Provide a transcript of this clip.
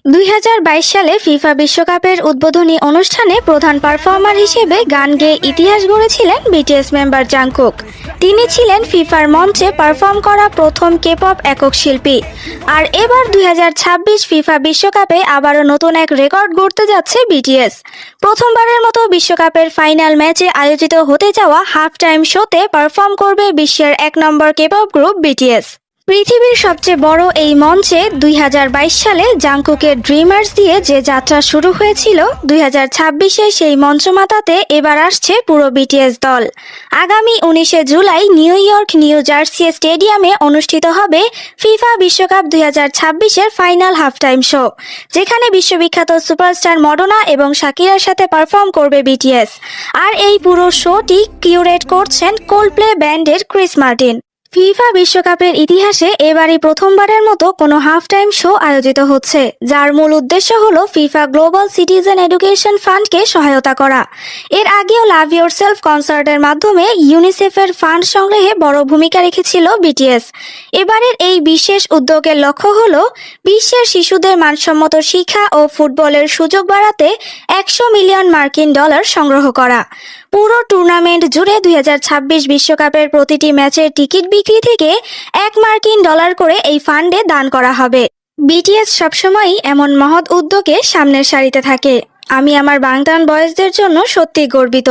2022 সালে ফিফা বিশ্বকাপের উদ্বোধনী অনুষ্ঠানে প্রধান পারফর্মার হিসেবে গান গেয়ে ইতিহাস গড়েছিলেন বিটিএস মেম্বার জাংকুক। তিনি ছিলেন ফিফার মঞ্চে পারফর্ম করা প্রথম কে-পপ একক শিল্পী। আর এবার 2026 ফিফা বিশ্বকাপে আবারও নতুন এক রেকর্ড গড়তে যাচ্ছে বিটিএস। প্রথমবারের মতো বিশ্বকাপের ফাইনাল ম্যাচে আয়োজিত হতে যাওয়া হাফ টাইম শোতে পারফর্ম করবে বিশ্বের 1 নম্বর কে-পপ গ্রুপ বিটিএস। পৃথিবীর সবচেয়ে বড় এই মঞ্চে 2022 সালে জাংকুকের ড্রিমার্স দিয়ে যে যাত্রা শুরু হয়েছিল, 2026-এ সেই মঞ্চমাতাতে এবার আসছে পুরো বিটিএস দল। আগামী 19শে জুলাই নিউ ইয়র্ক নিউ জার্সি স্টেডিয়ামে অনুষ্ঠিত হবে ফিফা বিশ্বকাপ 2026-এর ফাইনাল হাফ টাইম শো, যেখানে বিশ্ববিখ্যাত সুপারস্টার মডোনা এবং শাকিরার সাথে পারফর্ম করবে বিটিএস। আর এই পুরো শোটি কিউরেট করছেন কোল্ডপ্লে ব্যান্ডের ক্রিস মার্টিন। ফিফা বিশ্বকাপের ইতিহাসে এবারই প্রথমবারের মতো কোনো হাফ টাইম শো আয়োজিত হচ্ছে, যার মূল উদ্দেশ্য হলো ফিফা গ্লোবাল সিটিজেন এডুকেশন ফান্ডকে সহায়তা করা। এর আগেও লাভ ইয়োরসেলফ কনসার্টের মাধ্যমে ইউনিসেফের ফান্ড সংগ্রহে বড় ভূমিকা রেখেছিল বিটিএস। এবারের এই বিশেষ উদ্যোগের লক্ষ্য হলো বিশ্বের শিশুদের মানসম্মত শিক্ষা ও ফুটবলের সুযোগ বাড়াতে 100 মিলিয়ন মার্কিন ডলার সংগ্রহ করা। পুরো টুর্নামেন্ট জুড়ে 2026 বিশ্বকাপের প্রতিটি ম্যাচের টিকিট বিক্রি থেকে 1 মার্কিন ডলার করে এই ফান্ডে দান করা হবে। বিটিএস সবসময়ই এমন মহৎ উদ্যোগে সামনের সারিতে থাকে। আমি আমার বাংটান বয়েজদের জন্য সত্যিই গর্বিত।